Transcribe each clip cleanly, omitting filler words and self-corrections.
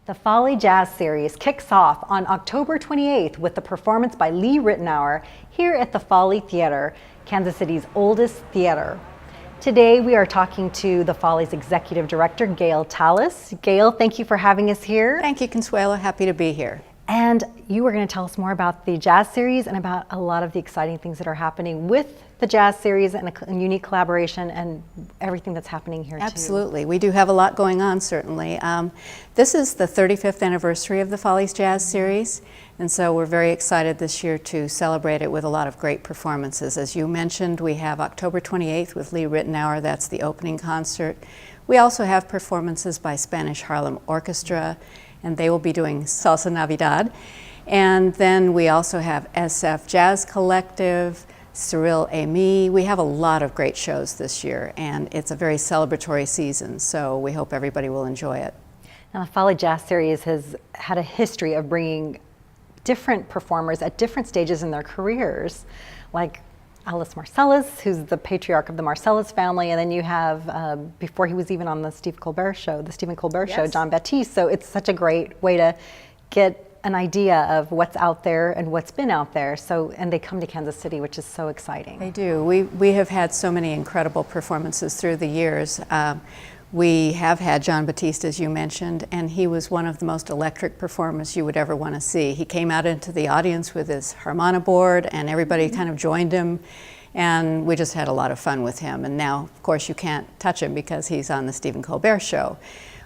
The Folly Jazz Series kicks off on October 28th with the performance by Lee Ritenour here at the Folly Theater, Kansas City's oldest theater. Today we are talking to the Folly's Executive Director, Gail Tallis. Gail, thank you for having us here. Thank you, Consuelo. Happy to be here. And you were going to tell us more about the Jazz Series and about a lot of the exciting things that are happening with the Jazz Series and a unique collaboration and everything that's happening here. Absolutely. We do have a lot going on, certainly. This is the 35th anniversary of the Follies Jazz Series, and so we're very excited this year to celebrate it with a lot of great performances. As you mentioned, we have October 28th with Lee Ritenour. That's the opening concert. We also have performances by Spanish Harlem Orchestra, and they will be doing Salsa Navidad. And then we also have SF Jazz Collective, Cyril Amy. We have a lot of great shows this year, and it's a very celebratory season, so we hope everybody will enjoy it. Now, the Folly Jazz Series has had a history of bringing different performers at different stages in their careers, like Alice Marcellus, who's the patriarch of the Marcellus family, and then you have, before he was even on the Stephen Colbert Show, Jon Batiste. So it's such a great way to get an idea of what's out there and what's been out there. So, and they come to Kansas City, which is so exciting. They do. We have had so many incredible performances through the years. We have had Jon Batiste, as you mentioned, and he was one of the most electric performers you would ever want to see. He came out into the audience with his harmonica board, and everybody kind of joined him, and we just had a lot of fun with him. And now, of course, you can't touch him because he's on the Stephen Colbert Show.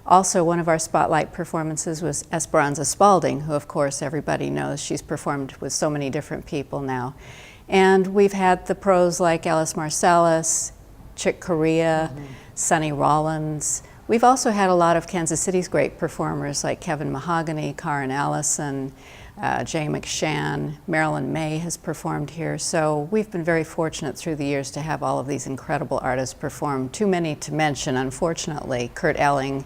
Also, one of our spotlight performances was Esperanza Spalding, who, of course, everybody knows. She's performed with so many different people now. And we've had the pros like Alice Marcellus, Chick Corea, Sonny Rollins. We've also had a lot of Kansas City's great performers like Kevin Mahogany, Karen Allison, Jay McShann, Marilyn May has performed here. So we've been very fortunate through the years to have all of these incredible artists perform. Too many to mention, unfortunately. Kurt Elling.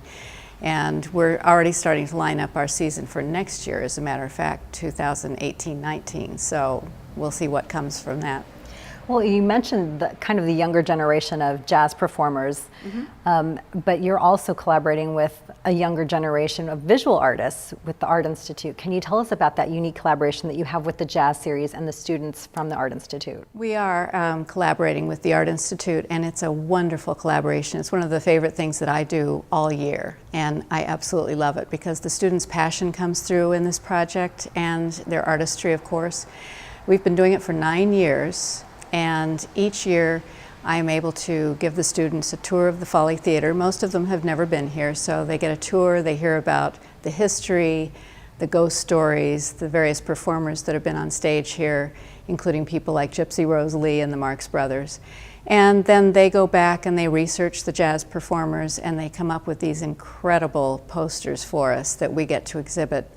And we're already starting to line up our season for next year, as a matter of fact, 2018-19. So we'll see what comes from that. Well, you mentioned kind of the younger generation of jazz performers, but you're also collaborating with a younger generation of visual artists with the Art Institute. Can you tell us about that unique collaboration that you have with the Jazz Series and the students from the Art Institute? We are collaborating with the Art Institute, and it's a wonderful collaboration. It's one of the favorite things that I do all year, and I absolutely love it because the students' passion comes through in this project and their artistry, of course. We've been doing it for 9 years. And each year I'm able to give the students a tour of the Folly Theater. Most of them have never been here, so they get a tour, they hear about the history, the ghost stories, the various performers that have been on stage here, including people like Gypsy Rose Lee and the Marx Brothers. And then they go back and they research the jazz performers, and they come up with these incredible posters for us that we get to exhibit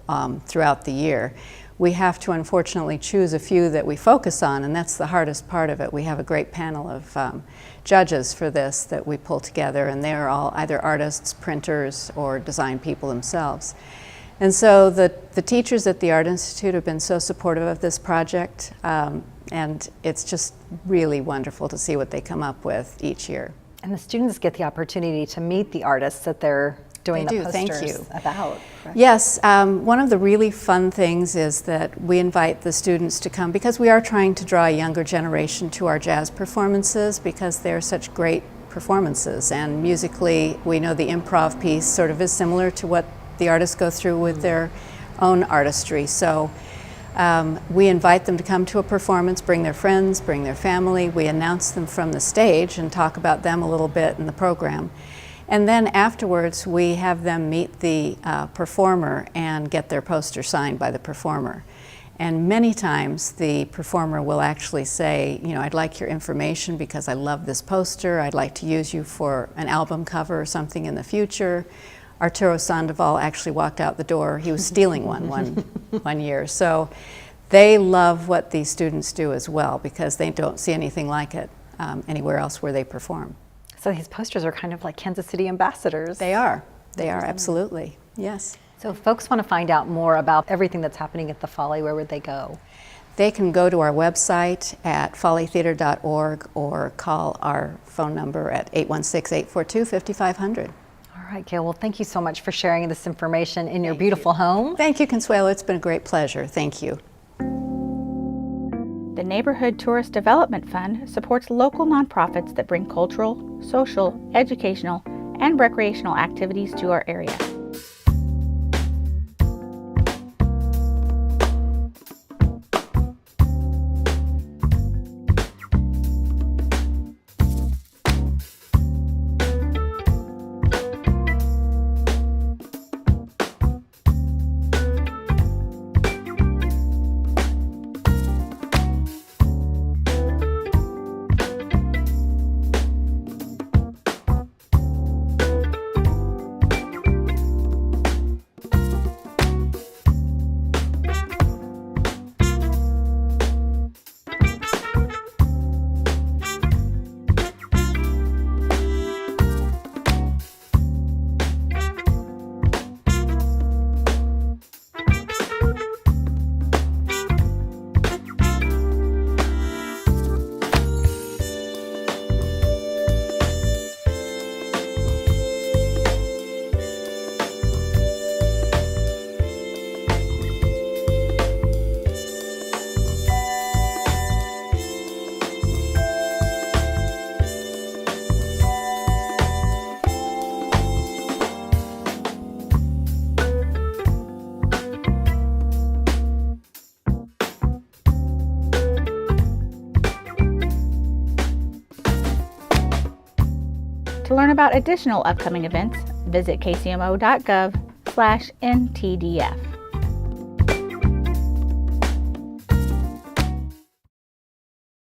throughout the year. We have to unfortunately choose a few that we focus on, and that's the hardest part of it. We have a great panel of judges for this that we pull together, and they're all either artists, printers, or design people themselves. And so the teachers at the Art Institute have been so supportive of this project, and it's just really wonderful to see what they come up with each year. And the students get the opportunity to meet the artists that they're doing the posters about. Correct? Yes, one of the really fun things is that we invite the students to come because we are trying to draw a younger generation to our jazz performances because they're such great performances, and musically we know the improv piece sort of is similar to what the artists go through with their own artistry. So we invite them to come to a performance, bring their friends, bring their family. We announce them from the stage and talk about them a little bit in the program. And then afterwards, we have them meet the performer and get their poster signed by the performer. And many times the performer will actually say, you know, I'd like your information because I love this poster. I'd like to use you for an album cover or something in the future. Arturo Sandoval actually walked out the door. He was stealing one year. So they love what these students do as well because they don't see anything like it anywhere else where they perform. So these posters are kind of like Kansas City ambassadors. They are. They are, absolutely. Yes. So if folks want to find out more about everything that's happening at the Folly, where would they go? They can go to our website at follytheater.org or call our phone number at 816-842-5500. All right. right, Gail. Well, thank you so much for sharing this information in your beautiful home. Thank you, Consuelo. It's been a great pleasure. Thank you. The Neighborhood Tourist Development Fund supports local nonprofits that bring cultural, social, educational, and recreational activities to our area. To learn about additional upcoming events, visit kcmo.gov/NTDF.